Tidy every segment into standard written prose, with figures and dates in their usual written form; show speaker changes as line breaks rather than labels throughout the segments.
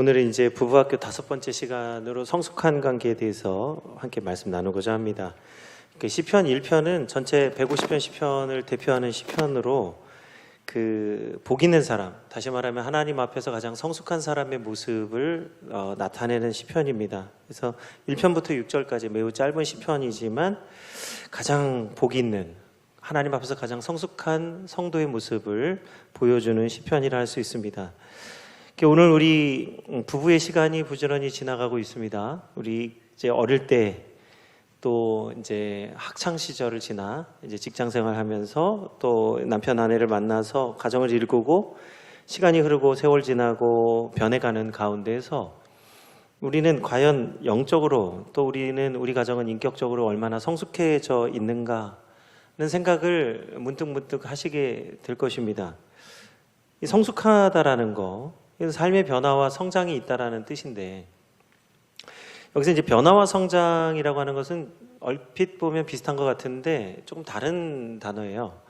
오늘은 이제 부부학교 5번째 시간으로 성숙한 관계에 대해서 함께 말씀 나누고자 합니다. 그 시편 1편은 전체 150편 시편을 대표하는 시편으로 복 있는 사람, 다시 말하면 하나님 앞에서 가장 성숙한 사람의 모습을 나타내는 시편입니다. 그래서 1편부터 6절까지 매우 짧은 시편이지만 가장 복 있는, 하나님 앞에서 가장 성숙한 성도의 모습을 보여주는 시편이라 할 수 있습니다. 오늘 우리 부부의 시간이 부지런히 지나가고 있습니다. 우리 이제 어릴 때 또 이제 학창 시절을 지나 이제 직장 생활하면서 또 남편 아내를 만나서 가정을 이루고 시간이 흐르고 세월 지나고 변해가는 가운데에서 우리는 과연 영적으로 또 우리 가정은 인격적으로 얼마나 성숙해져 있는가는 생각을 문득문득 하시게 될 것입니다. 이 성숙하다라는 거, 삶의 변화와 성장이 있다라는 뜻인데, 여기서 이제 변화와 성장이라고 하는 것은 얼핏 보면 비슷한 것 같은데 조금 다른 단어예요.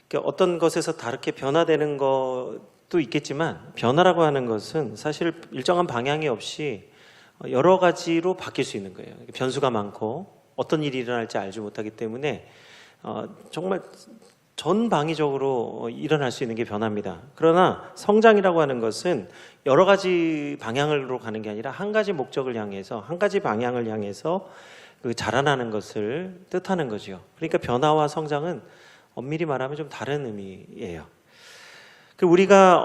그러니까 어떤 것에서 다르게 변화되는 것도 있겠지만, 변화라고 하는 것은 사실 일정한 방향이 없이 여러 가지로 바뀔 수 있는 거예요. 변수가 많고 어떤 일이 일어날지 알지 못하기 때문에 정말 전방위적으로 일어날 수 있는 게 변화입니다. 그러나 성장이라고 하는 것은 여러 가지 방향으로 가는 게 아니라 한 가지 목적을 향해서, 한 가지 방향을 향해서 자라나는 것을 뜻하는 거죠. 그러니까 변화와 성장은 엄밀히 말하면 좀 다른 의미예요. 우리가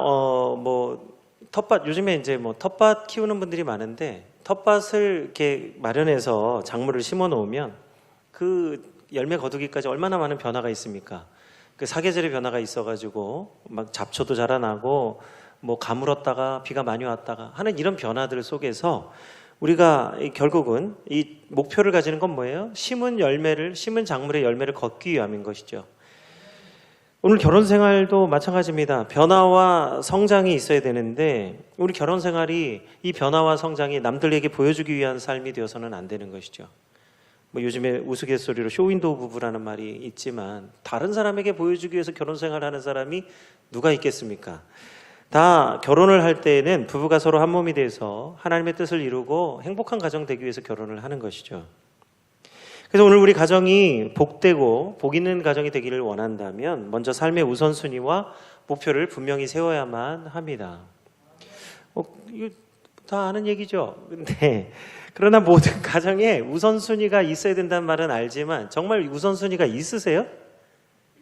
텃밭, 요즘에 이제 텃밭 키우는 분들이 많은데, 텃밭을 이렇게 마련해서 작물을 심어 놓으면 그 열매 거두기까지 얼마나 많은 변화가 있습니까? 그 사계절의 변화가 있어가지고 막 잡초도 자라나고 가물었다가 비가 많이 왔다가 하는 이런 변화들 속에서 우리가 결국은 이 목표를 가지는 건 뭐예요? 심은 작물의 열매를 걷기 위함인 것이죠. 오늘 결혼 생활도 마찬가지입니다. 변화와 성장이 있어야 되는데 우리 결혼 생활이 이 변화와 성장이 남들에게 보여주기 위한 삶이 되어서는 안 되는 것이죠. 요즘에 우스갯소리로 쇼윈도우 부부라는 말이 있지만, 다른 사람에게 보여주기 위해서 결혼 생활하는 사람이 누가 있겠습니까? 다 결혼을 할 때에는 부부가 서로 한 몸이 돼서 하나님의 뜻을 이루고 행복한 가정 되기 위해서 결혼을 하는 것이죠. 그래서 오늘 우리 가정이 복되고 복 있는 가정이 되기를 원한다면 먼저 삶의 우선순위와 목표를 분명히 세워야만 합니다. 이거 다 아는 얘기죠. 근데 그러나 모든 가정에 우선순위가 있어야 된다는 말은 알지만 정말 우선순위가 있으세요?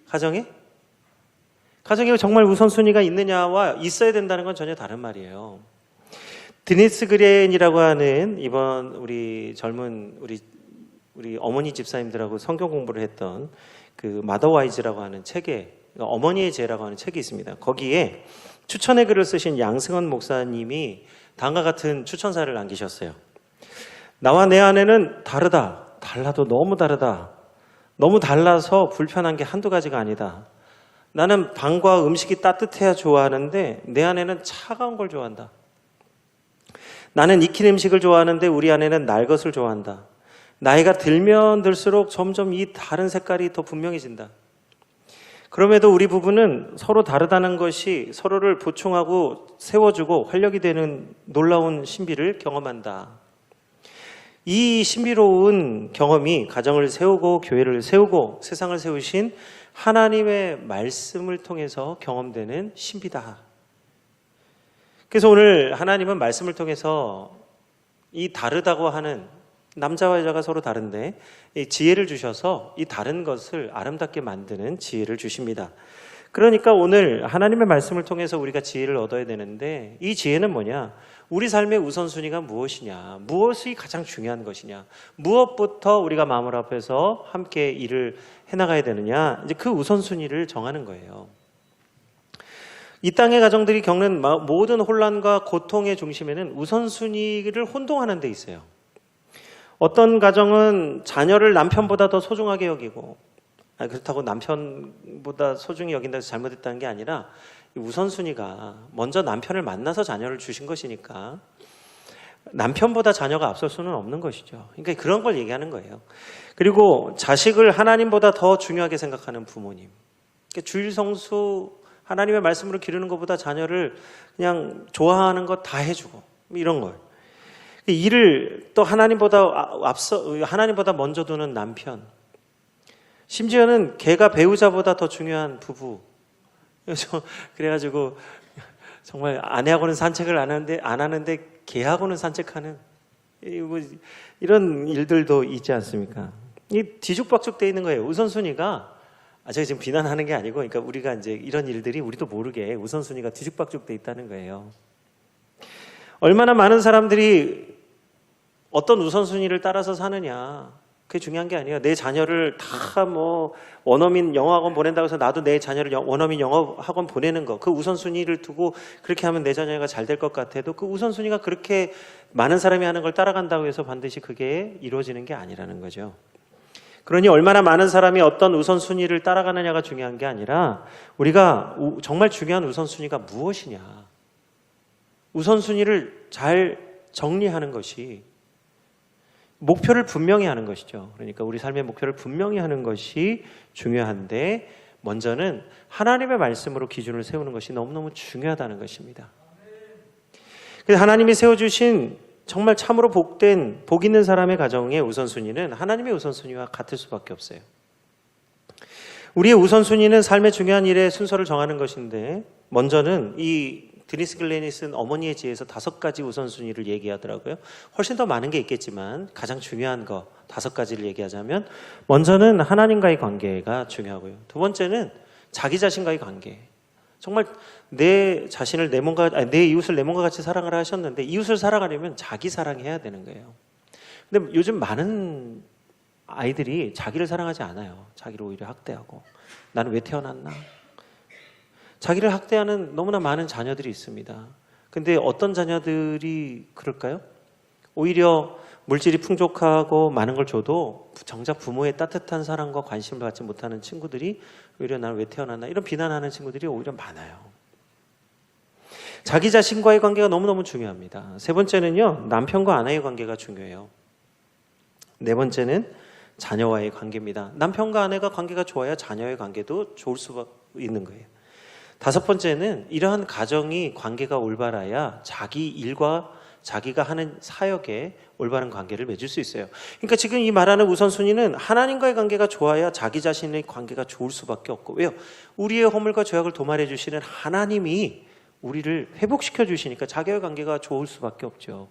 가정에 정말 우선순위가 있느냐와 있어야 된다는 건 전혀 다른 말이에요. 드니스 그렌이라고 하는 이번 우리 젊은 우리 어머니 집사님들하고 성경 공부를 했던 그 마더와이즈라고 하는 책에, 어머니의 죄라고 하는 책이 있습니다. 거기에 추천의 글을 쓰신 양승헌 목사님이 다음과 같은 추천사를 남기셨어요. 나와 내 아내는 달라도 너무 다르다. 너무 달라서 불편한 게 한두 가지가 아니다. 나는 방과 음식이 따뜻해야 좋아하는데 내 아내는 차가운 걸 좋아한다. 나는 익힌 음식을 좋아하는데 우리 아내는 날 것을 좋아한다. 나이가 들면 들수록 점점 이 다른 색깔이 더 분명해진다. 그럼에도 우리 부부는 서로 다르다는 것이 서로를 보충하고 세워주고 활력이 되는 놀라운 신비를 경험한다. 이 신비로운 경험이 가정을 세우고 교회를 세우고 세상을 세우신 하나님의 말씀을 통해서 경험되는 신비다. 그래서 오늘 하나님은 말씀을 통해서 이 다르다고 하는, 남자와 여자가 서로 다른데 이 지혜를 주셔서 이 다른 것을 아름답게 만드는 지혜를 주십니다. 그러니까 오늘 하나님의 말씀을 통해서 우리가 지혜를 얻어야 되는데, 이 지혜는 뭐냐? 우리 삶의 우선순위가 무엇이냐? 무엇이 가장 중요한 것이냐? 무엇부터 우리가 마음을 앞에서 함께 일을 해나가야 되느냐? 이제 그 우선순위를 정하는 거예요. 이 땅의 가정들이 겪는 모든 혼란과 고통의 중심에는 우선순위를 혼동하는 데 있어요. 어떤 가정은 자녀를 남편보다 더 소중하게 여기고, 그렇다고 남편보다 소중히 여긴다고 해서 잘못했다는 게 아니라 우선순위가 먼저 남편을 만나서 자녀를 주신 것이니까 남편보다 자녀가 앞설 수는 없는 것이죠. 그러니까 그런 걸 얘기하는 거예요. 그리고 자식을 하나님보다 더 중요하게 생각하는 부모님, 그러니까 주일 성수 하나님의 말씀으로 기르는 것보다 자녀를 그냥 좋아하는 것 다 해주고, 이런 걸. 일을 또 하나님보다 먼저 두는 남편. 심지어는 걔가 배우자보다 더 중요한 부부. 그래가지고 정말 아내하고는 산책을 안 하는데 걔하고는 산책하는 이런 일들도 있지 않습니까? 이 뒤죽박죽되어 있는 거예요. 우선순위가 제가 지금 비난하는 게 아니고, 그러니까 우리가 이제 이런 일들이 우리도 모르게 우선순위가 뒤죽박죽되어 있다는 거예요. 얼마나 많은 사람들이 어떤 우선순위를 따라서 사느냐, 그게 중요한 게 아니에요. 내 자녀를 다 원어민 영어학원 보낸다고 해서 나도 내 자녀를 원어민 영어학원 보내는 거, 그 우선순위를 두고 그렇게 하면 내 자녀가 잘 될 것 같아도 그 우선순위가 그렇게 많은 사람이 하는 걸 따라간다고 해서 반드시 그게 이루어지는 게 아니라는 거죠. 그러니 얼마나 많은 사람이 어떤 우선순위를 따라가느냐가 중요한 게 아니라 우리가 정말 중요한 우선순위가 무엇이냐, 우선순위를 잘 정리하는 것이, 목표를 분명히 하는 것이죠. 그러니까 우리 삶의 목표를 분명히 하는 것이 중요한데, 먼저는 하나님의 말씀으로 기준을 세우는 것이 너무너무 중요하다는 것입니다. 그래서 하나님이 세워주신 정말 참으로 복 있는 사람의 가정의 우선순위는 하나님의 우선순위와 같을 수밖에 없어요. 우리의 우선순위는 삶의 중요한 일의 순서를 정하는 것인데, 먼저는 이 드니스 글래니슨 어머니의 지혜에서 5가지 우선순위를 얘기하더라고요. 훨씬 더 많은 게 있겠지만 가장 중요한 거 5가지를 얘기하자면, 먼저는 하나님과의 관계가 중요하고요. 두 번째는 자기 자신과의 관계. 정말 내 자신을 내 이웃을 내 몸과 같이 사랑을 하셨는데, 이웃을 사랑하려면 자기 사랑해야 되는 거예요. 근데 요즘 많은 아이들이 자기를 사랑하지 않아요. 자기를 오히려 학대하고, 나는 왜 태어났나? 자기를 학대하는 너무나 많은 자녀들이 있습니다. 근데 어떤 자녀들이 그럴까요? 오히려 물질이 풍족하고 많은 걸 줘도 정작 부모의 따뜻한 사랑과 관심을 받지 못하는 친구들이 오히려 나는 왜 태어났나, 이런 비난하는 친구들이 오히려 많아요. 자기 자신과의 관계가 너무너무 중요합니다. 세 번째는요, 남편과 아내의 관계가 중요해요. 네 번째는 자녀와의 관계입니다. 남편과 아내가 관계가 좋아야 자녀의 관계도 좋을 수 있는 거예요. 5번째는 이러한 가정이 관계가 올바라야 자기 일과 자기가 하는 사역에 올바른 관계를 맺을 수 있어요. 그러니까 지금 이 말하는 우선순위는 하나님과의 관계가 좋아야 자기 자신의 관계가 좋을 수밖에 없고, 왜요? 우리의 허물과 죄악을 도말해 주시는 하나님이 우리를 회복시켜 주시니까 자기의 관계가 좋을 수밖에 없죠.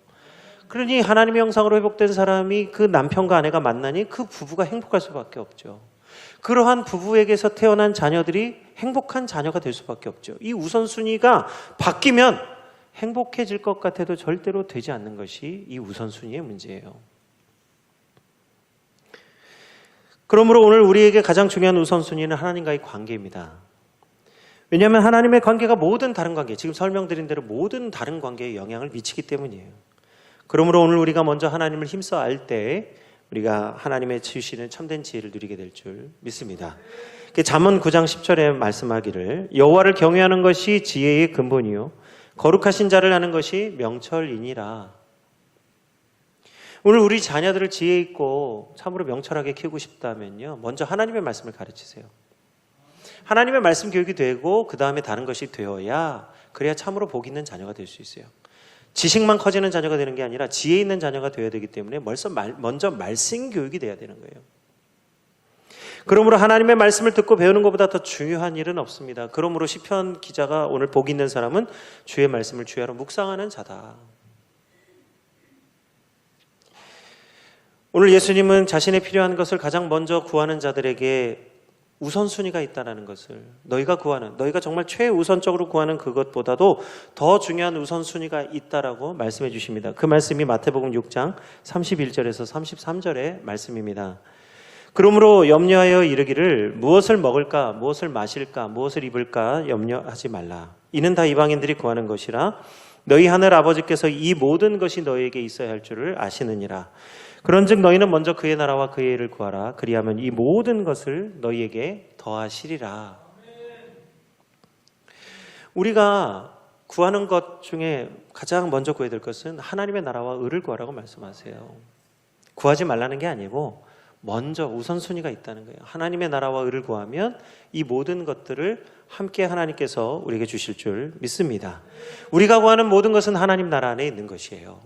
그러니 하나님의 형상으로 회복된 사람이 그 남편과 아내가 만나니 그 부부가 행복할 수밖에 없죠. 그러한 부부에게서 태어난 자녀들이 행복한 자녀가 될 수밖에 없죠. 이 우선순위가 바뀌면 행복해질 것 같아도 절대로 되지 않는 것이 이 우선순위의 문제예요. 그러므로 오늘 우리에게 가장 중요한 우선순위는 하나님과의 관계입니다. 왜냐하면 하나님의 관계가 모든 다른 관계, 지금 설명드린 대로 모든 다른 관계에 영향을 미치기 때문이에요. 그러므로 오늘 우리가 먼저 하나님을 힘써 알 때 우리가 하나님의 주시는 참된 지혜를 누리게 될 줄 믿습니다. 잠언 9장 10절에 말씀하기를, 여호와를 경외하는 것이 지혜의 근본이요 거룩하신 자를 아는 것이 명철이니라. 오늘 우리 자녀들을 지혜 있고 참으로 명철하게 키우고 싶다면요, 먼저 하나님의 말씀을 가르치세요. 하나님의 말씀 교육이 되고 그 다음에 다른 것이 되어야, 그래야 참으로 복 있는 자녀가 될 수 있어요. 지식만 커지는 자녀가 되는 게 아니라 지혜 있는 자녀가 되어야 되기 때문에 먼저 말씀 교육이 돼야 되는 거예요. 그러므로 하나님의 말씀을 듣고 배우는 것보다 더 중요한 일은 없습니다. 그러므로 시편 기자가 오늘 복 있는 사람은 주의 말씀을 주야로 묵상하는 자다. 오늘 예수님은 자신의 필요한 것을 가장 먼저 구하는 자들에게 우선순위가 있다는 것을, 너희가 정말 최우선적으로 구하는 그것보다도 더 중요한 우선순위가 있다라고 말씀해 주십니다. 그 말씀이 마태복음 6장 31절에서 33절의 말씀입니다. 그러므로 염려하여 이르기를 무엇을 먹을까, 무엇을 마실까, 무엇을 입을까 염려하지 말라. 이는 다 이방인들이 구하는 것이라. 너희 하늘 아버지께서 이 모든 것이 너희에게 있어야 할 줄을 아시느니라. 그런즉 너희는 먼저 그의 나라와 그의 일을 구하라. 그리하면 이 모든 것을 너희에게 더하시리라. 우리가 구하는 것 중에 가장 먼저 구해야 될 것은 하나님의 나라와 의를 구하라고 말씀하세요. 구하지 말라는 게 아니고 먼저 우선순위가 있다는 거예요. 하나님의 나라와 의를 구하면 이 모든 것들을 함께 하나님께서 우리에게 주실 줄 믿습니다. 우리가 구하는 모든 것은 하나님 나라 안에 있는 것이에요.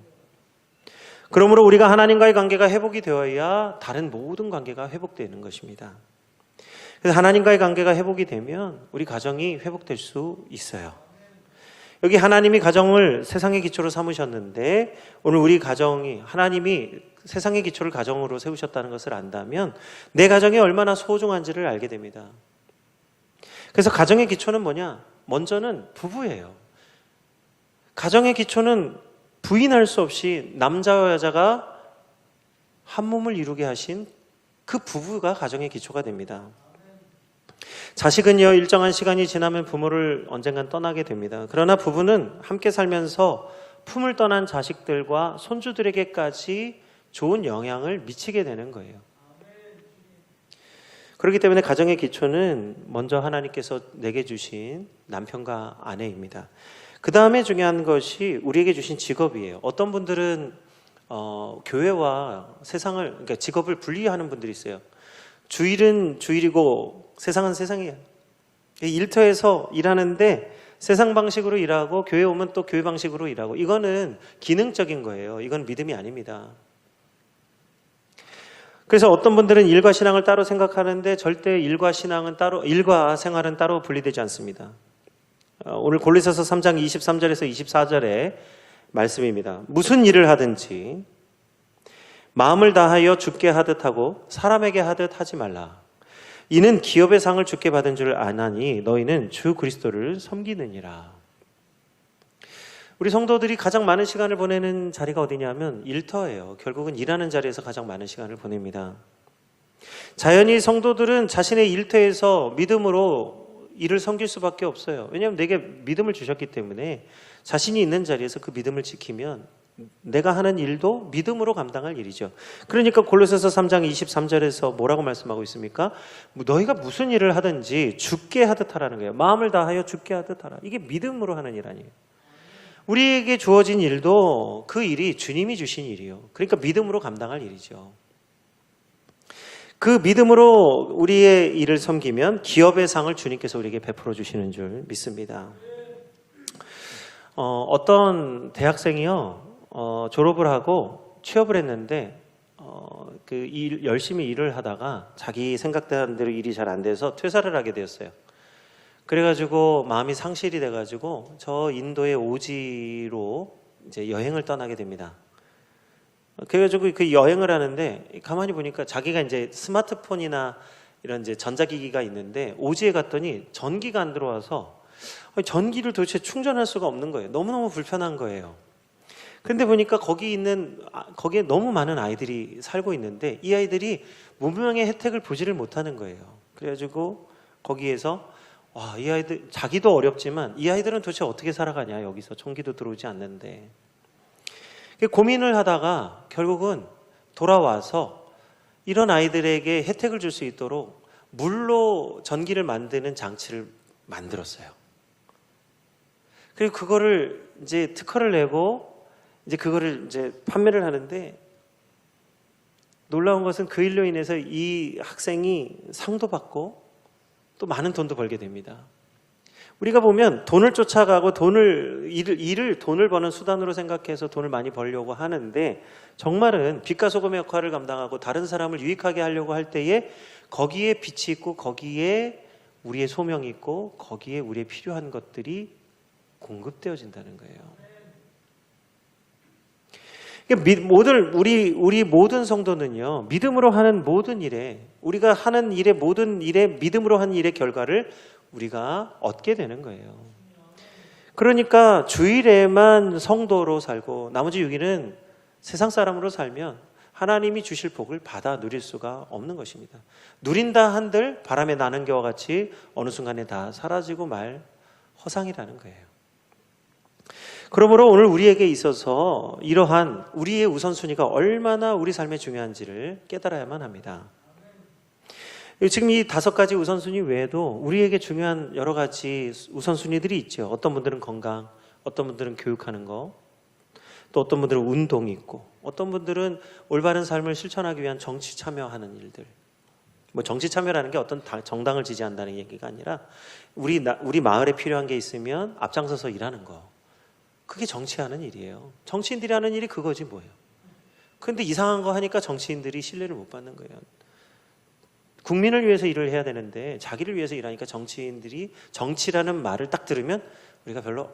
그러므로 우리가 하나님과의 관계가 회복이 되어야 다른 모든 관계가 회복되는 것입니다. 그래서 하나님과의 관계가 회복이 되면 우리 가정이 회복될 수 있어요. 여기 하나님이 가정을 세상의 기초로 삼으셨는데 오늘 우리 가정이 하나님이 세상의 기초를 가정으로 세우셨다는 것을 안다면 내 가정이 얼마나 소중한지를 알게 됩니다. 그래서 가정의 기초는 뭐냐? 먼저는 부부예요. 가정의 기초는 부인할 수 없이 남자와 여자가 한 몸을 이루게 하신 그 부부가 가정의 기초가 됩니다. 자식은요, 일정한 시간이 지나면 부모를 언젠간 떠나게 됩니다. 그러나 부부는 함께 살면서 품을 떠난 자식들과 손주들에게까지 좋은 영향을 미치게 되는 거예요. 그렇기 때문에 가정의 기초는 먼저 하나님께서 내게 주신 남편과 아내입니다. 그 다음에 중요한 것이 우리에게 주신 직업이에요. 어떤 분들은 교회와 세상을, 그러니까 직업을 분리하는 분들이 있어요. 주일은 주일이고 세상은 세상이에요. 일터에서 일하는데 세상 방식으로 일하고 교회 오면 또 교회 방식으로 일하고, 이거는 기능적인 거예요. 이건 믿음이 아닙니다. 그래서 어떤 분들은 일과 신앙을 따로 생각하는데 절대 일과 생활은 따로 분리되지 않습니다. 오늘 골로새서 3장 23절에서 24절의 말씀입니다. 무슨 일을 하든지 마음을 다하여 주께 하듯 하고 사람에게 하듯 하지 말라. 이는 기업의 상을 주께 받은 줄 아나니 너희는 주 그리스도를 섬기느니라. 우리 성도들이 가장 많은 시간을 보내는 자리가 어디냐면 일터예요. 결국은 일하는 자리에서 가장 많은 시간을 보냅니다. 자연히 성도들은 자신의 일터에서 믿음으로 일을 섬길 수밖에 없어요. 왜냐하면 내게 믿음을 주셨기 때문에 자신이 있는 자리에서 그 믿음을 지키면 내가 하는 일도 믿음으로 감당할 일이죠. 그러니까 골로새서 3장 23절에서 뭐라고 말씀하고 있습니까? 너희가 무슨 일을 하든지 주께 하듯 하라는 거예요. 마음을 다하여 주께 하듯 하라. 이게 믿음으로 하는 일 아니에요. 우리에게 주어진 일도 그 일이 주님이 주신 일이에요. 그러니까 믿음으로 감당할 일이죠. 그 믿음으로 우리의 일을 섬기면 기업의 상을 주님께서 우리에게 베풀어 주시는 줄 믿습니다. 어떤 대학생이요, 졸업을 하고 취업을 했는데 열심히 일을 하다가 자기 생각대로 일이 잘 안 돼서 퇴사를 하게 되었어요. 그래가지고 마음이 상실이 돼가지고 저 인도의 오지로 이제 여행을 떠나게 됩니다. 그래가지고 그 여행을 하는데 가만히 보니까 자기가 이제 스마트폰이나 이런 이제 전자기기가 있는데 오지에 갔더니 전기가 안 들어와서 전기를 도대체 충전할 수가 없는 거예요. 너무너무 불편한 거예요. 그런데 보니까 거기에 너무 많은 아이들이 살고 있는데 이 아이들이 문명의 혜택을 보지를 못하는 거예요. 그래가지고 거기에서 이 아이들, 자기도 어렵지만 이 아이들은 도대체 어떻게 살아가냐, 여기서 전기도 들어오지 않는데. 고민을 하다가 결국은 돌아와서 이런 아이들에게 혜택을 줄 수 있도록 물로 전기를 만드는 장치를 만들었어요. 그리고 그거를 이제 특허를 내고 이제 그거를 이제 판매를 하는데, 놀라운 것은 그 일로 인해서 이 학생이 상도 받고 또 많은 돈도 벌게 됩니다. 우리가 보면 돈을 쫓아가고 일을 돈을 버는 수단으로 생각해서 돈을 많이 벌려고 하는데, 정말은 빛과 소금의 역할을 감당하고 다른 사람을 유익하게 하려고 할 때에 거기에 빛이 있고 거기에 우리의 소명이 있고 거기에 우리의 필요한 것들이 공급되어진다는 거예요. 우리 모든 성도는요, 믿음으로 하는 모든 일에, 우리가 하는 일의 모든 일에 믿음으로 하는 일의 결과를 우리가 얻게 되는 거예요. 그러니까 주일에만 성도로 살고 나머지 6일은 세상 사람으로 살면 하나님이 주실 복을 받아 누릴 수가 없는 것입니다. 누린다 한들 바람에 나는 겨와 같이 어느 순간에 다 사라지고 말 허상이라는 거예요. 그러므로 오늘 우리에게 있어서 이러한 우리의 우선순위가 얼마나 우리 삶에 중요한지를 깨달아야만 합니다. 지금 이 5가지 우선순위 외에도 우리에게 중요한 여러 가지 우선순위들이 있죠. 어떤 분들은 건강, 어떤 분들은 교육하는 거, 또 어떤 분들은 운동이 있고, 어떤 분들은 올바른 삶을 실천하기 위한 정치 참여하는 일들, 뭐 정치 참여라는 게 어떤 정당을 지지한다는 얘기가 아니라 우리 마을에 필요한 게 있으면 앞장서서 일하는 거. 그게 정치하는 일이에요. 정치인들이 하는 일이 그거지 뭐예요. 그런데 이상한 거 하니까 정치인들이 신뢰를 못 받는 거예요. 국민을 위해서 일을 해야 되는데 자기를 위해서 일하니까 정치인들이 정치라는 말을 딱 들으면 우리가 별로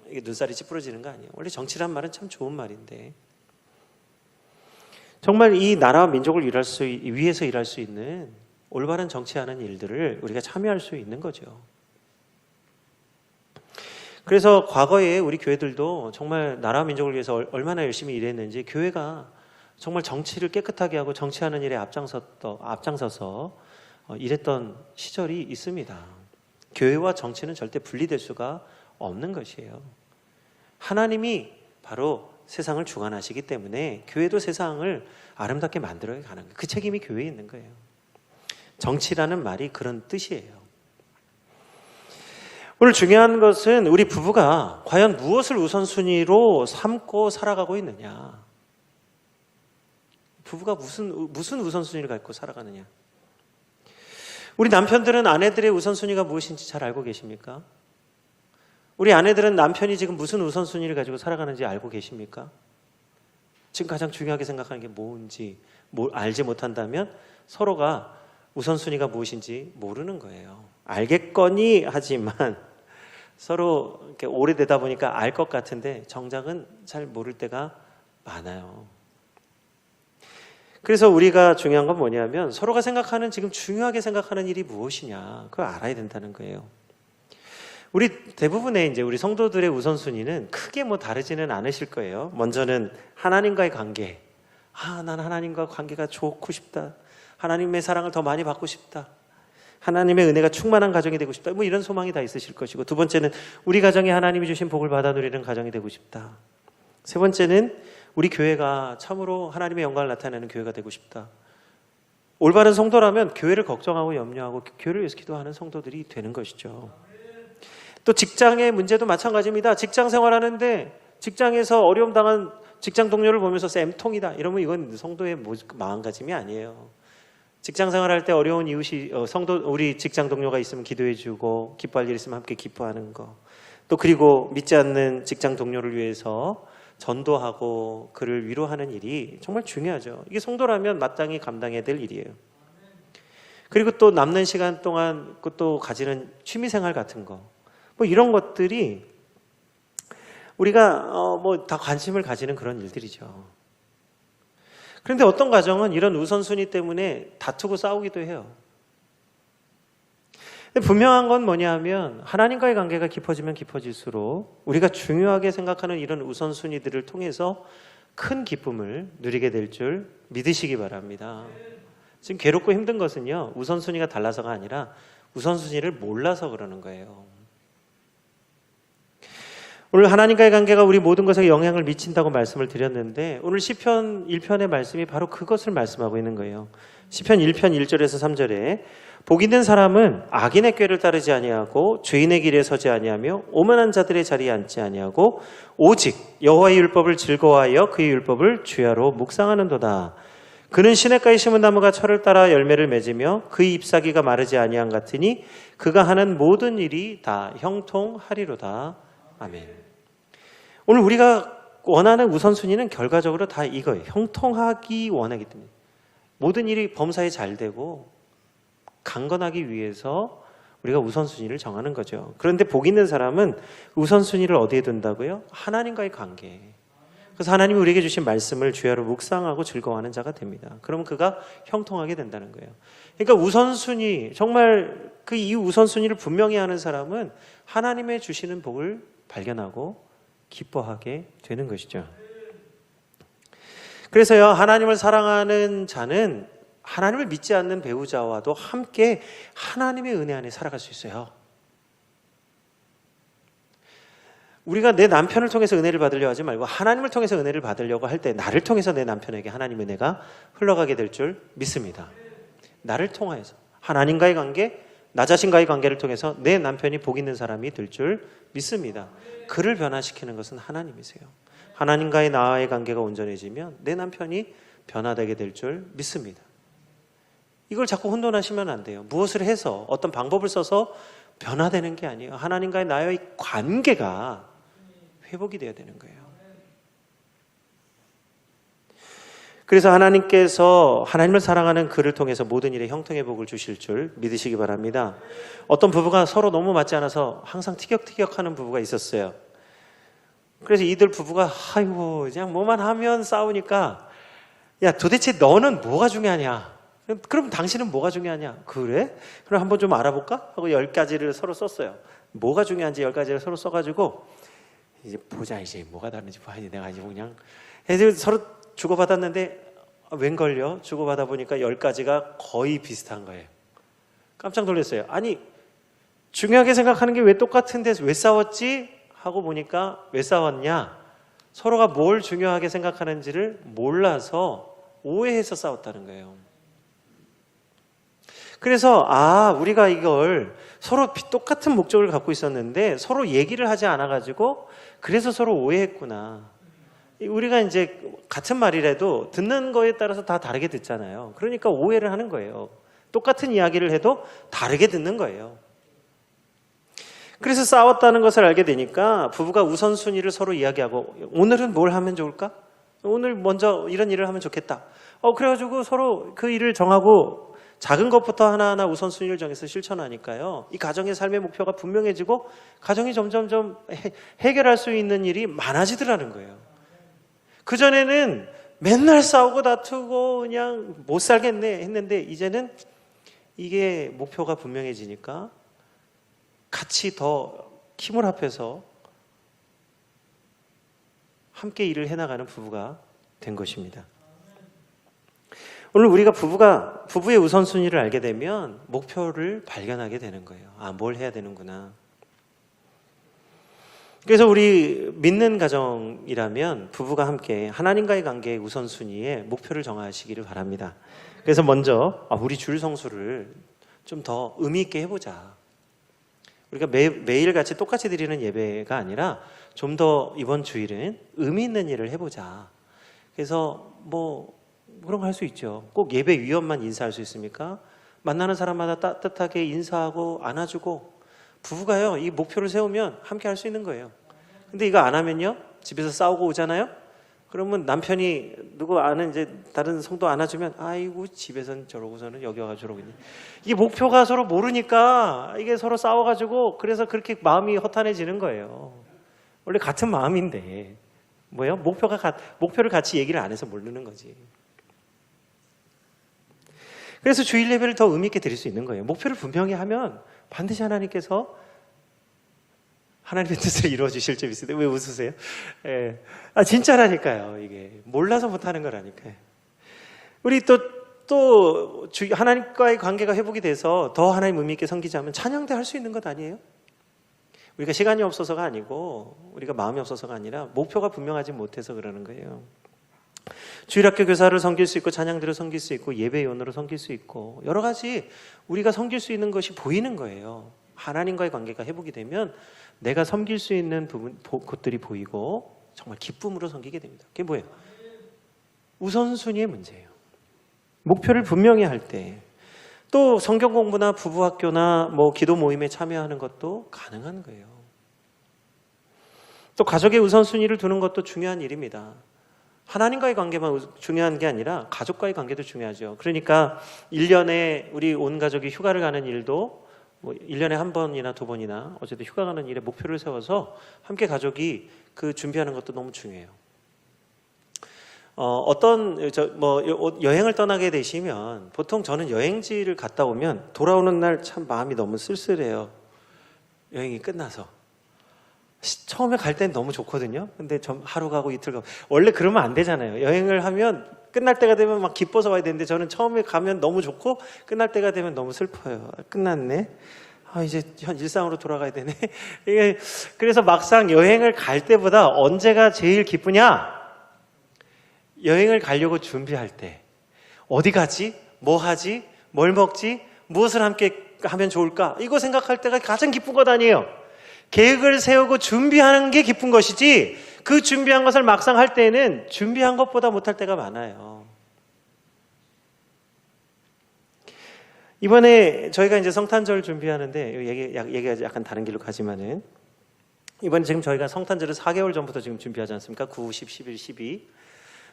이게 눈살이 찌푸러지는 거 아니에요. 원래 정치란 말은 참 좋은 말인데 정말 이 나라와 민족을 위해서 일할 수 있는 올바른 정치하는 일들을 우리가 참여할 수 있는 거죠. 그래서 과거에 우리 교회들도 정말 나라와 민족을 위해서 얼마나 열심히 일했는지 교회가 정말 정치를 깨끗하게 하고 정치하는 일에 앞장서서 일했던 시절이 있습니다. 교회와 정치는 절대 분리될 수가 없는 것이에요. 하나님이 바로 세상을 주관하시기 때문에 교회도 세상을 아름답게 만들어야 가는 거예요. 그 책임이 교회에 있는 거예요. 정치라는 말이 그런 뜻이에요. 오늘 중요한 것은 우리 부부가 과연 무엇을 우선순위로 삼고 살아가고 있느냐. 부부가 무슨 우선순위를 갖고 살아가느냐. 우리 남편들은 아내들의 우선순위가 무엇인지 잘 알고 계십니까? 우리 아내들은 남편이 지금 무슨 우선순위를 가지고 살아가는지 알고 계십니까? 지금 가장 중요하게 생각하는 게 뭔지 알지 못한다면 서로가 우선순위가 무엇인지 모르는 거예요. 알겠거니 하지만 서로 이렇게 오래되다 보니까 알 것 같은데 정작은 잘 모를 때가 많아요. 그래서 우리가 중요한 건 뭐냐면 서로가 생각하는 지금 중요하게 생각하는 일이 무엇이냐 그걸 알아야 된다는 거예요. 우리 대부분의 이제 우리 성도들의 우선순위는 크게 뭐 다르지는 않으실 거예요. 먼저는 하나님과의 관계. 난 하나님과 관계가 좋고 싶다. 하나님의 사랑을 더 많이 받고 싶다. 하나님의 은혜가 충만한 가정이 되고 싶다. 뭐 이런 소망이 다 있으실 것이고, 두 번째는 우리 가정이 하나님이 주신 복을 받아 누리는 가정이 되고 싶다. 세 번째는 우리 교회가 참으로 하나님의 영광을 나타내는 교회가 되고 싶다. 올바른 성도라면 교회를 걱정하고 염려하고 교회를 위해서 기도하는 성도들이 되는 것이죠. 또 직장의 문제도 마찬가지입니다. 직장 생활하는데 직장에서 어려움 당한 직장 동료를 보면서 쌤통이다 이러면 이건 성도의 마음가짐이 아니에요. 직장 생활할 때 어려운 이웃이 우리 직장 동료가 있으면 기도해주고 기뻐할 일 있으면 함께 기뻐하는 거. 또 그리고 믿지 않는 직장 동료를 위해서 전도하고 그를 위로하는 일이 정말 중요하죠. 이게 성도라면 마땅히 감당해야 될 일이에요. 그리고 또 남는 시간 동안 또 가지는 취미생활 같은 거. 뭐 이런 것들이 우리가 뭐 다 관심을 가지는 그런 일들이죠. 그런데 어떤 가정은 이런 우선순위 때문에 다투고 싸우기도 해요. 근데 분명한 건 뭐냐 하면 하나님과의 관계가 깊어지면 깊어질수록 우리가 중요하게 생각하는 이런 우선순위들을 통해서 큰 기쁨을 누리게 될 줄 믿으시기 바랍니다. 지금 괴롭고 힘든 것은요, 우선순위가 달라서가 아니라 우선순위를 몰라서 그러는 거예요. 오늘 하나님과의 관계가 우리 모든 것에 영향을 미친다고 말씀을 드렸는데 오늘 시편 1편의 말씀이 바로 그것을 말씀하고 있는 거예요. 시편 1편 1절에서 3절에 복 있는 사람은 악인의 꾀를 따르지 아니하고 죄인의 길에 서지 아니하며 오만한 자들의 자리에 앉지 아니하고 오직 여호와의 율법을 즐거워하여 그의 율법을 주야로 묵상하는도다. 그는 시냇가에 심은 나무가 철을 따라 열매를 맺으며 그의 잎사귀가 마르지 아니한 같으니 그가 하는 모든 일이 다 형통하리로다. 아멘. 오늘 우리가 원하는 우선순위는 결과적으로 다 이거예요. 형통하기 원하기 때문에 모든 일이 범사에 잘 되고 강건하기 위해서 우리가 우선순위를 정하는 거죠. 그런데 복 있는 사람은 우선순위를 어디에 둔다고요? 하나님과의 관계. 그래서 하나님이 우리에게 주신 말씀을 주야로 묵상하고 즐거워하는 자가 됩니다. 그러면 그가 형통하게 된다는 거예요. 그러니까 우선순위, 정말 그 이 우선순위를 분명히 하는 사람은 하나님의 주시는 복을 발견하고 기뻐하게 되는 것이죠. 그래서요, 하나님을 사랑하는 자는 하나님을 믿지 않는 배우자와도 함께 하나님의 은혜 안에 살아갈 수 있어요. 우리가 내 남편을 통해서 은혜를 받으려고 하지 말고 하나님을 통해서 은혜를 받으려고 할 때 나를 통해서 내 남편에게 하나님 은혜가 흘러가게 될 줄 믿습니다. 나를 통하여서 하나님과의 관계, 나 자신과의 관계를 통해서 내 남편이 복 있는 사람이 될 줄 믿습니다. 그를 변화시키는 것은 하나님이세요. 하나님과의 나와의 관계가 온전해지면 내 남편이 변화되게 될 줄 믿습니다. 이걸 자꾸 혼돈하시면 안 돼요. 무엇을 해서 어떤 방법을 써서 변화되는 게 아니에요. 하나님과의 나의 관계가 회복이 되어야 되는 거예요. 그래서 하나님께서 하나님을 사랑하는 그를 통해서 모든 일에 형통의 복을 주실 줄 믿으시기 바랍니다. 어떤 부부가 서로 너무 맞지 않아서 항상 티격태격하는 부부가 있었어요. 그래서 이들 부부가 아이고 그냥 뭐만 하면 싸우니까 야 도대체 너는 뭐가 중요하냐? 그럼 당신은 뭐가 중요하냐? 그래? 그럼 한번 좀 알아볼까? 하고 10가지를 서로 썼어요. 뭐가 중요한지 10가지를 서로 써가지고 이제 보자 이제 뭐가 다른지 봐야지 내가 이제 그냥 애들 서로 주고받았는데 웬걸요? 주고받아 보니까 10가지가 거의 비슷한 거예요. 깜짝 놀랐어요. 아니 중요하게 생각하는 게 왜 똑같은데 왜 싸웠지? 하고 보니까 왜 싸웠냐? 서로가 뭘 중요하게 생각하는지를 몰라서 오해해서 싸웠다는 거예요. 그래서 우리가 이걸 서로 똑같은 목적을 갖고 있었는데 서로 얘기를 하지 않아가지고 그래서 서로 오해했구나. 우리가 이제 같은 말이라도 듣는 거에 따라서 다 다르게 듣잖아요. 그러니까 오해를 하는 거예요. 똑같은 이야기를 해도 다르게 듣는 거예요. 그래서 싸웠다는 것을 알게 되니까 부부가 우선순위를 서로 이야기하고 오늘은 뭘 하면 좋을까? 오늘 먼저 이런 일을 하면 좋겠다. 그래가지고 서로 그 일을 정하고 작은 것부터 하나하나 우선순위를 정해서 실천하니까요. 이 가정의 삶의 목표가 분명해지고 가정이 점점점 해결할 수 있는 일이 많아지더라는 거예요. 그전에는 맨날 싸우고 다투고 그냥 못 살겠네 했는데 이제는 이게 목표가 분명해지니까 같이 더 힘을 합해서 함께 일을 해나가는 부부가 된 것입니다. 오늘 우리가 부부의 우선순위를 알게 되면 목표를 발견하게 되는 거예요. 뭘 해야 되는구나. 그래서 우리 믿는 가정이라면 부부가 함께 하나님과의 관계의 우선순위에 목표를 정하시기를 바랍니다. 그래서 먼저 우리 주일 성수를 좀 더 의미 있게 해보자. 우리가 매일 같이 똑같이 드리는 예배가 아니라 좀 더 이번 주일은 의미 있는 일을 해보자. 그래서 그런 거 할 수 있죠. 꼭 예배위원만 인사할 수 있습니까? 만나는 사람마다 따뜻하게 인사하고 안아주고 부부가요 이 목표를 세우면 함께 할 수 있는 거예요. 근데 이거 안 하면요 집에서 싸우고 오잖아요. 그러면 남편이 누구 아는 이제 다른 성도 안아주면 아이고 집에서는 저러고서는 여기 와가지고 저러고 있네. 이게 목표가 서로 모르니까 이게 서로 싸워가지고 그래서 그렇게 마음이 허탄해지는 거예요. 원래 같은 마음인데 목표를 같이 얘기를 안 해서 모르는 거지. 그래서 주일 예배를 더 의미 있게 드릴 수 있는 거예요. 목표를 분명히 하면 반드시 하나님께서 하나님의 뜻을 이루어 주실 줄 믿습니다. 왜 웃으세요? 예. 진짜라니까요. 이게 몰라서 못하는 거라니까요. 우리 또 하나님과의 관계가 회복이 돼서 더 하나님 의미 있게 섬기자면 찬양대 할 수 있는 것 아니에요? 우리가 시간이 없어서가 아니고 우리가 마음이 없어서가 아니라 목표가 분명하지 못해서 그러는 거예요. 주일학교 교사를 섬길 수 있고 찬양대로 섬길 수 있고 예배위원으로 섬길 수 있고 여러 가지 우리가 섬길 수 있는 것이 보이는 거예요. 하나님과의 관계가 회복이 되면 내가 섬길 수 있는 곳들이 보이고 정말 기쁨으로 섬기게 됩니다. 그게 뭐예요? 우선순위의 문제예요. 목표를 분명히 할 때 또 성경 공부나 부부학교나 기도 모임에 참여하는 것도 가능한 거예요. 또 가족의 우선순위를 두는 것도 중요한 일입니다. 하나님과의 관계만 중요한 게 아니라 가족과의 관계도 중요하죠. 그러니까 1년에 우리 온 가족이 휴가를 가는 일도 1년에 한 번이나 두 번이나 어쨌든 휴가 가는 일에 목표를 세워서 함께 가족이 그 준비하는 것도 너무 중요해요. 여행을 떠나게 되시면 보통 저는 여행지를 갔다 오면 돌아오는 날 참 마음이 너무 쓸쓸해요. 여행이 끝나서. 처음에 갈 때는 너무 좋거든요. 근데 하루 가고 이틀 가고 원래 그러면 안 되잖아요. 여행을 하면 끝날 때가 되면 막 기뻐서 와야 되는데 저는 처음에 가면 너무 좋고 끝날 때가 되면 너무 슬퍼요. 끝났네. 이제 현 일상으로 돌아가야 되네. 그래서 막상 여행을 갈 때보다 언제가 제일 기쁘냐? 여행을 가려고 준비할 때 어디 가지? 뭐 하지? 뭘 먹지? 무엇을 함께 하면 좋을까? 이거 생각할 때가 가장 기쁜 것 아니에요. 계획을 세우고 준비하는 게 기쁜 것이지 그 준비한 것을 막상 할 때는 준비한 것보다 못할 때가 많아요. 이번에 저희가 이제 성탄절 준비하는데 얘기가 약간 다른 길로 가지만은 이번에 지금 저희가 성탄절을 4개월 전부터 지금 준비하지 않습니까? 9, 10, 11, 12.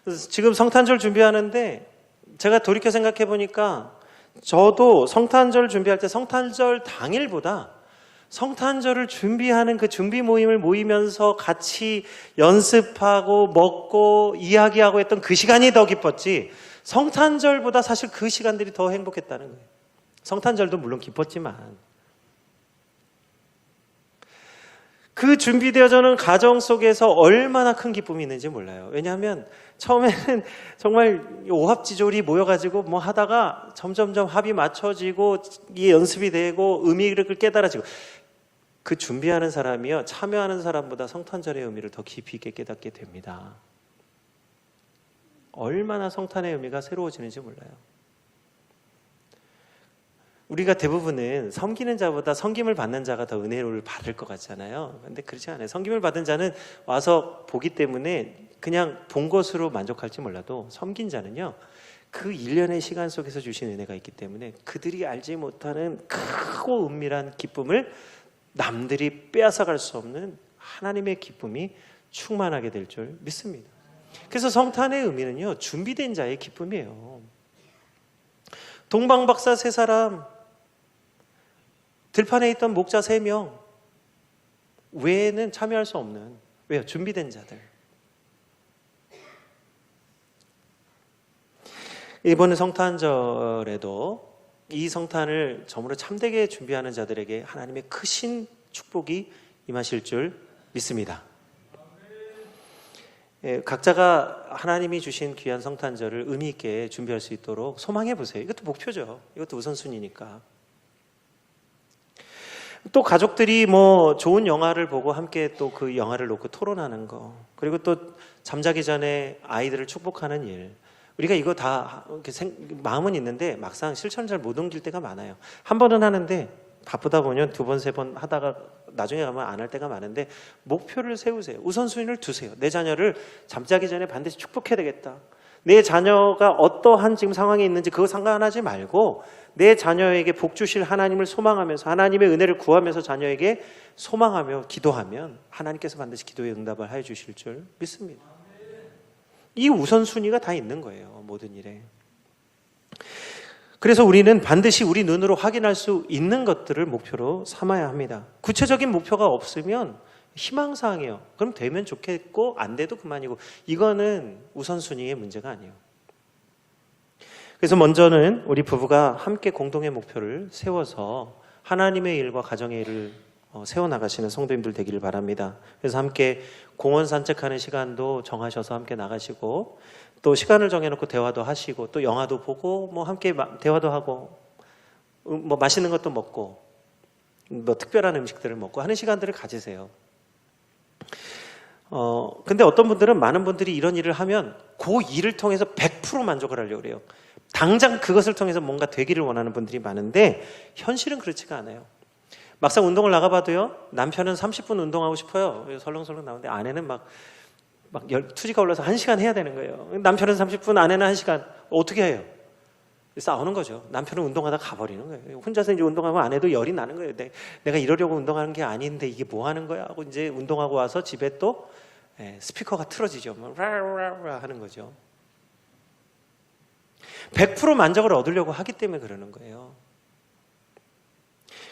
그래서 지금 성탄절 준비하는데 제가 돌이켜 생각해 보니까 저도 성탄절 준비할 때 성탄절 당일보다 성탄절을 준비하는 그 준비 모임을 모이면서 같이 연습하고 먹고 이야기하고 했던 그 시간이 더 기뻤지 성탄절보다 사실 그 시간들이 더 행복했다는 거예요. 성탄절도 물론 기뻤지만 그 준비되어져는 가정 속에서 얼마나 큰 기쁨이 있는지 몰라요. 왜냐하면 처음에는 정말 오합지졸이 모여가지고 뭐 하다가 점점점 합이 맞춰지고 이게 연습이 되고 의미를 깨달아지고 그 준비하는 사람이요 참여하는 사람보다 성탄절의 의미를 더 깊이 있게 깨닫게 됩니다. 얼마나 성탄의 의미가 새로워지는지 몰라요. 우리가 대부분은 섬기는 자보다 섬김을 받는 자가 더 은혜를 받을 것 같잖아요. 근데 그렇지 않아요. 섬김을 받은 자는 와서 보기 때문에 그냥 본 것으로 만족할지 몰라도 섬긴 자는요 그 일련의 시간 속에서 주신 은혜가 있기 때문에 그들이 알지 못하는 크고 은밀한 기쁨을 남들이 빼앗아갈 수 없는 하나님의 기쁨이 충만하게 될 줄 믿습니다. 그래서 성탄의 의미는요 준비된 자의 기쁨이에요. 동방박사 3사람, 들판에 있던 목자 3명 외에는 참여할 수 없는, 왜요? 준비된 자들. 이번 성탄절에도 이 성탄을 점으로 참되게 준비하는 자들에게 하나님의 크신 축복이 임하실 줄 믿습니다. 각자가 하나님이 주신 귀한 성탄절을 의미 있게 준비할 수 있도록 소망해 보세요. 이것도 목표죠. 이것도 우선순위니까. 또 가족들이 뭐 좋은 영화를 보고 함께 또 그 영화를 놓고 토론하는 거, 그리고 또 잠자기 전에 아이들을 축복하는 일, 우리가 이거 다 마음은 있는데 막상 실천을 잘 못 옮길 때가 많아요. 한 번은 하는데 바쁘다 보면 2번, 3번 하다가 나중에 가면 안 할 때가 많은데 목표를 세우세요. 우선순위를 두세요. 내 자녀를 잠자기 전에 반드시 축복해야 되겠다. 내 자녀가 어떠한 지금 상황에 있는지 그거 상관하지 말고 내 자녀에게 복 주실 하나님을 소망하면서 하나님의 은혜를 구하면서 자녀에게 소망하며 기도하면 하나님께서 반드시 기도에 응답을 해 주실 줄 믿습니다. 이 우선순위가 다 있는 거예요. 모든 일에. 그래서 우리는 반드시 우리 눈으로 확인할 수 있는 것들을 목표로 삼아야 합니다. 구체적인 목표가 없으면 희망사항이에요. 그럼 되면 좋겠고 안 돼도 그만이고 이거는 우선순위의 문제가 아니에요. 그래서 먼저는 우리 부부가 함께 공동의 목표를 세워서 하나님의 일과 가정의 일을 세워나가시는 성도님들 되기를 바랍니다. 그래서 함께 공원 산책하는 시간도 정하셔서 함께 나가시고 또 시간을 정해놓고 대화도 하시고 또 영화도 보고 뭐 함께 대화도 하고 뭐 맛있는 것도 먹고 뭐 특별한 음식들을 먹고 하는 시간들을 가지세요. 근데 어떤 분들은 많은 분들이 이런 일을 하면 그 일을 통해서 100% 만족을 하려고 그래요. 당장 그것을 통해서 뭔가 되기를 원하는 분들이 많은데 현실은 그렇지가 않아요. 막상 운동을 나가봐도요 남편은 30분 운동하고 싶어요. 설렁설렁 나오는데 아내는 막 투지가 올라서 1시간 해야 되는 거예요. 남편은 30분, 아내는 1시간. 어떻게 해요? 싸우는 거죠. 남편은 운동하다 가버리는 거예요. 혼자서 이제 운동하면 아내도 열이 나는 거예요. 내가 이러려고 운동하는 게 아닌데 이게 뭐 하는 거야? 하고 이제 운동하고 와서 집에 또 스피커가 틀어지죠. 라라라 하는 거죠. 100% 만족을 얻으려고 하기 때문에 그러는 거예요.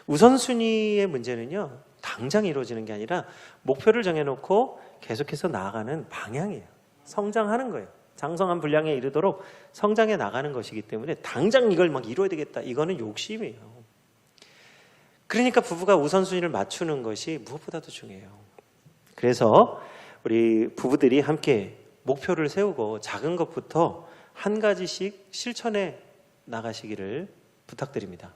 우선순위의 문제는요 당장 이루어지는 게 아니라 목표를 정해놓고 계속해서 나아가는 방향이에요. 성장하는 거예요. 장성한 분량에 이르도록 성장해 나가는 것이기 때문에 당장 이걸 막 이루어야 되겠다 이거는 욕심이에요. 그러니까 부부가 우선순위를 맞추는 것이 무엇보다도 중요해요. 그래서 우리 부부들이 함께 목표를 세우고 작은 것부터 한 가지씩 실천해 나가시기를 부탁드립니다.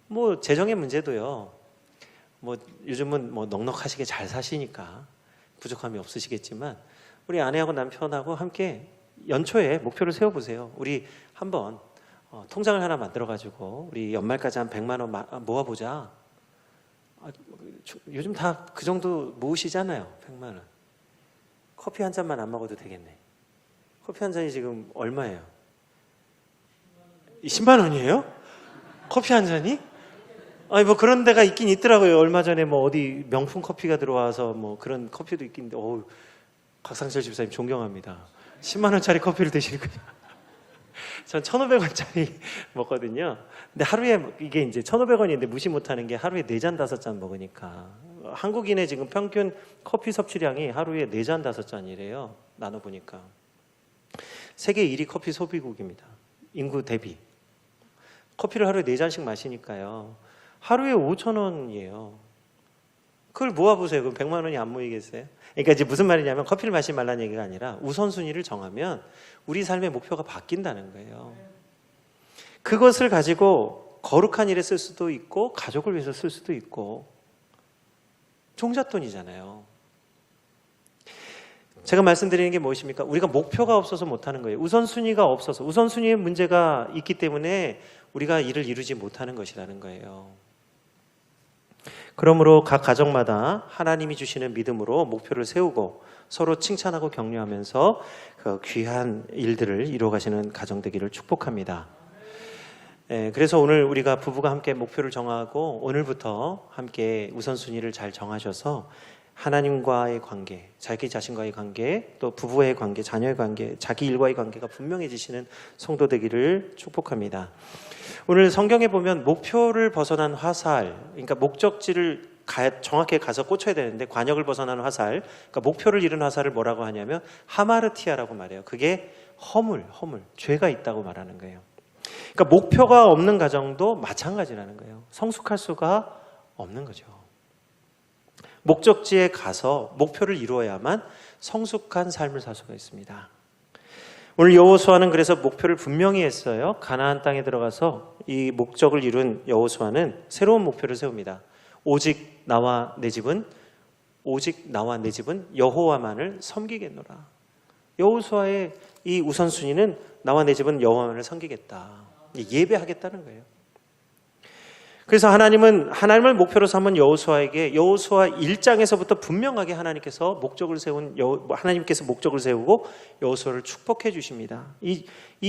뭐 재정의 문제도요. 뭐 요즘은 뭐 넉넉하시게 잘 사시니까 부족함이 없으시겠지만 우리 아내하고 남편하고 함께 연초에 목표를 세워보세요. 우리 한번 통장을 하나 만들어가지고 우리 연말까지 한 100만 원 모아보자. 요즘 다 그 정도 모으시잖아요. 100만 원. 커피 한 잔만 안 먹어도 되겠네. 커피 한 잔이 지금 얼마예요? 10만 원이에요? 커피 한 잔이? 아니 뭐 그런 데가 있긴 있더라고요. 얼마 전에 뭐 어디 명품 커피가 들어와서 뭐 그런 커피도 있긴데, 어우, 각상철 집사님 존경합니다. 10만 원짜리 커피를 드시는군요. 전 1,500원짜리 먹거든요. 근데 하루에 이게 이제 1,500원인데 무시 못하는 게 하루에 4잔 5잔 먹으니까, 한국인의 지금 평균 커피 섭취량이 하루에 4잔 5잔이래요. 나눠보니까 세계 1위 커피 소비국입니다. 인구 대비. 커피를 하루에 4잔씩 마시니까요, 하루에 5,000원이에요. 그걸 모아보세요. 그럼 100만 원이 안 모이겠어요? 그러니까 이제 무슨 말이냐면, 커피를 마시지 말라는 얘기가 아니라 우선순위를 정하면 우리 삶의 목표가 바뀐다는 거예요. 그것을 가지고 거룩한 일에 쓸 수도 있고 가족을 위해서 쓸 수도 있고, 종잣돈이잖아요. 제가 말씀드리는 게 무엇입니까? 우리가 목표가 없어서 못하는 거예요. 우선순위가 없어서, 우선순위에 문제가 있기 때문에 우리가 일을 이루지 못하는 것이라는 거예요. 그러므로 각 가정마다 하나님이 주시는 믿음으로 목표를 세우고 서로 칭찬하고 격려하면서 그 귀한 일들을 이루어가시는 가정 되기를 축복합니다. 그래서 오늘 우리가 부부가 함께 목표를 정하고 오늘부터 함께 우선순위를 잘 정하셔서 하나님과의 관계, 자기 자신과의 관계, 또 부부의 관계, 자녀의 관계, 자기 일과의 관계가 분명해지시는 성도 되기를 축복합니다. 오늘 성경에 보면 목표를 벗어난 화살, 그러니까 목적지를 정확하게 가서 꽂혀야 되는데 관역을 벗어난 화살, 그러니까 목표를 잃은 화살을 뭐라고 하냐면 하마르티아라고 말해요. 그게 허물, 죄가 있다고 말하는 거예요. 그러니까 목표가 없는 가정도 마찬가지라는 거예요. 성숙할 수가 없는 거죠. 목적지에 가서 목표를 이루어야만 성숙한 삶을 살 수가 있습니다. 오늘 여호수아는 그래서 목표를 분명히 했어요. 가나안 땅에 들어가서 이 목적을 이룬 여호수아는 새로운 목표를 세웁니다. 오직 나와 내 집은 여호와만을 섬기겠노라. 여호수아의 이 우선순위는 나와 내 집은 여호와만을 섬기겠다, 예배하겠다는 거예요. 그래서 하나님은 하나님을 목표로 삼은 여호수아에게 여호수아 1장에서부터 분명하게 하나님께서 목적을 세우고 여호수아를 축복해 주십니다. 이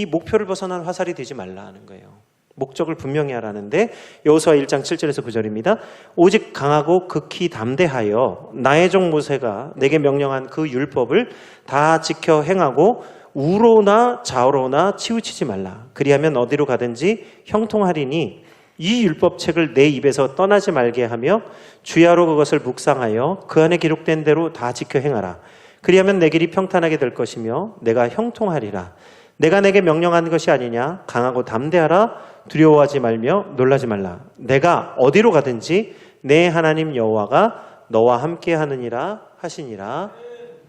목표를 벗어난 화살이 되지 말라는 거예요. 목적을 분명히 하라는데, 여호수아 1장 7절에서 9절입니다. 오직 강하고 극히 담대하여 나의 종 모세가 내게 명령한 그 율법을 다 지켜 행하고 우로나 좌우로나 치우치지 말라. 그리하면 어디로 가든지 형통하리니 이 율법책을 내 입에서 떠나지 말게 하며 주야로 그것을 묵상하여 그 안에 기록된 대로 다 지켜 행하라. 그리하면 내 길이 평탄하게 될 것이며 내가 형통하리라. 내가 내게 명령한 것이 아니냐. 강하고 담대하라. 두려워하지 말며 놀라지 말라. 내가 어디로 가든지 내 하나님 여호와가 너와 함께 하느니라 하시니라.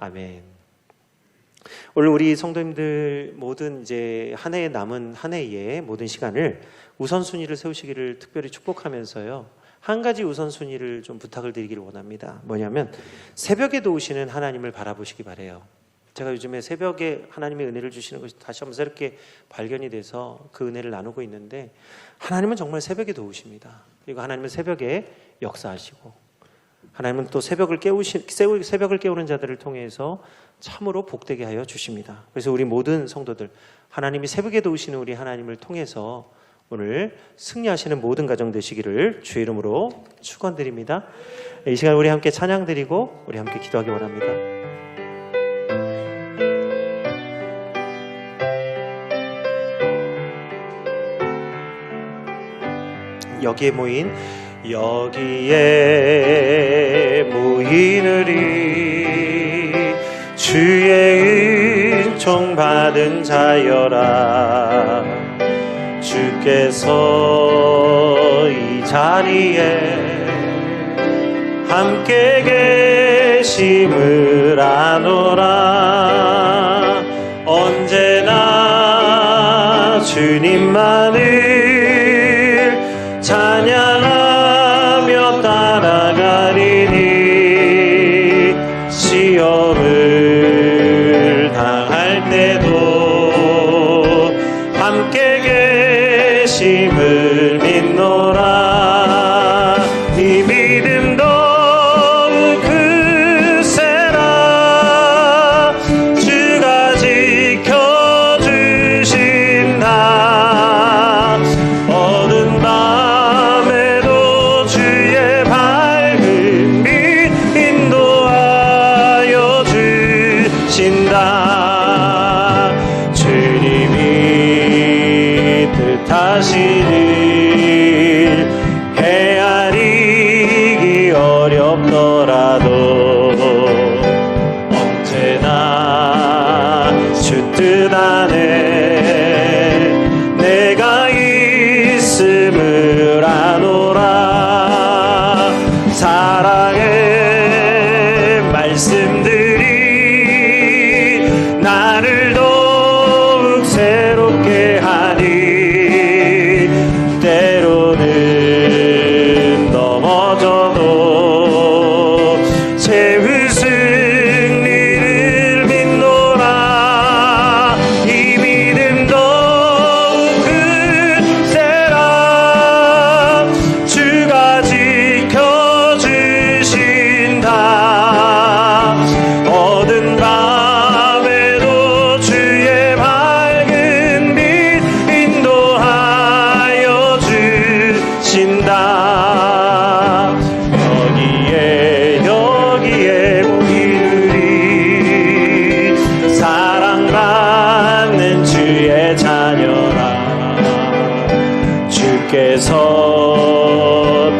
아멘. 오늘 우리 성도님들 모든 이제 한 해에 남은 한 해의 모든 시간을 우선순위를 세우시기를 특별히 축복하면서요, 한 가지 우선순위를 좀 부탁을 드리기를 원합니다. 뭐냐면 새벽에도 오시는 하나님을 바라보시기 바래요. 제가 요즘에 새벽에 하나님의 은혜를 주시는 것이 다시 한번 새롭게 발견이 돼서 그 은혜를 나누고 있는데, 하나님은 정말 새벽에 도우십니다. 그리고 하나님은 새벽에 역사하시고, 하나님은 또 새벽을 깨우는 자들을 통해서 참으로 복되게 하여 주십니다. 그래서 우리 모든 성도들, 하나님이 새벽에 도우시는 우리 하나님을 통해서 오늘 승리하시는 모든 가정 되시기를 주의 이름으로 축원드립니다. 이 시간 우리 함께 찬양드리고 우리 함께 기도하기 원합니다. 여기에 모이느리 주의 은총 받은 자여라. 주께서 이 자리에 함께 계심을 아노라. 언제나 주님만을 찬양하며 따라가리니, 시험을 당할 때도 함께 계심을 믿노라. 이 믿음 더욱 크세라. 주가 지켜주신다. 어느 날 뜻하신 일 헤아리기 어렵더라도 언제나 주 뜻 안에 내가 있음을 아노라. 사랑의 말씀들이 나를 더욱 새롭게 하니 때로는 넘어져도 최후 승리를 믿노라. 이 믿음 더욱 굳세라. 주가 지켜주신다. 어두운 밤에도 주의 밝은 빛 인도하여 주신다. 여기에 우리들이 사랑받는 주의 자녀라. 주께서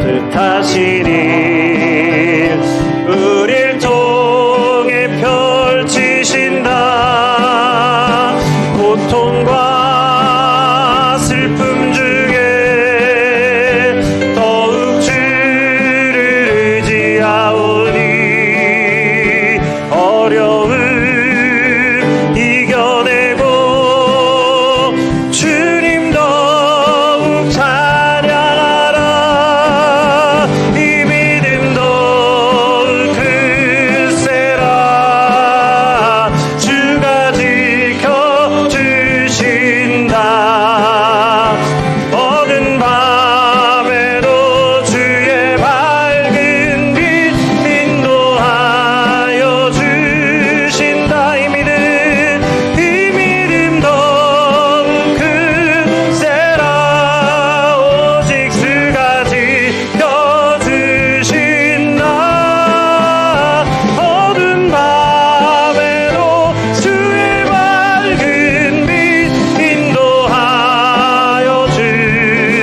뜻하신 일 우릴 통해 펼치신다. 고통과 슬픔 중에 더욱 주를 의지하오니 어려움 이겨내고 주님 더욱 찬양하라. 이 믿음 더욱 굳세라. 주가 지켜주신다. 어두운 밤에도 주의 밝은 빛 인도하여 주신다. 이 믿음 더욱 굳세라. 오직 주가 지켜주신다. 어두운 밤에도 주의 밝은 빛 인도하여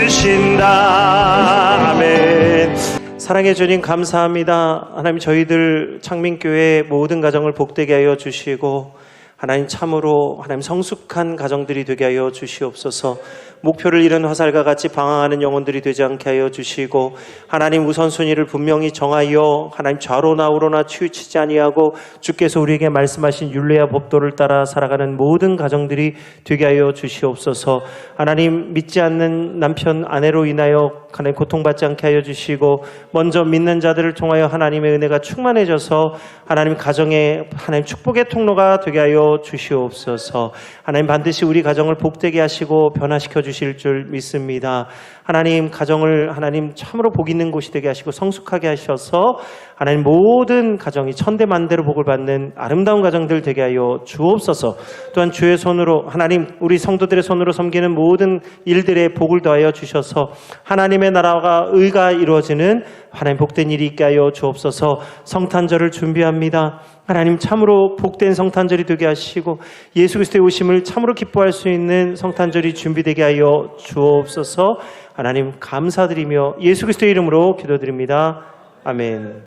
주신다. 아멘. 사랑해 주님 감사합니다. 하나님 저희들 창민교회 모든 가정을 복되게 하여 주시고 하나님 참으로 하나님 성숙한 가정들이 되게 하여 주시옵소서. 목표를 잃은 화살과 같이 방황하는 영혼들이 되지 않게 하여 주시고 하나님 우선순위를 분명히 정하여 하나님 좌로나 우로나 치우치지 아니하고 주께서 우리에게 말씀하신 율례와 법도를 따라 살아가는 모든 가정들이 되게 하여 주시옵소서. 하나님 믿지 않는 남편 아내로 인하여 하나님 고통받지 않게 하여 주시고 먼저 믿는 자들을 통하여 하나님의 은혜가 충만해져서 하나님 가정에 하나님 축복의 통로가 되게 하여 주시옵소서. 하나님 반드시 우리 가정을 복되게 하시고 변화시켜 주실 줄 믿습니다. 하나님 가정을 하나님 참으로 복 있는 곳이 되게 하시고 성숙하게 하셔서 하나님 모든 가정이 천대만대로 복을 받는 아름다운 가정들 되게 하여 주옵소서. 또한 주의 손으로 하나님 우리 성도들의 손으로 섬기는 모든 일들의 복을 더하여 주셔서 하나님의 나라가 의가 이루어지는 하나님 복된 일이 있게 하여 주옵소서. 성탄절을 준비합니다. 하나님 참으로 복된 성탄절이 되게 하시고 예수 그리스도의 오심을 참으로 기뻐할 수 있는 성탄절이 준비되게 하여 주옵소서. 하나님 감사드리며 예수 그리스도의 이름으로 기도드립니다. 아멘.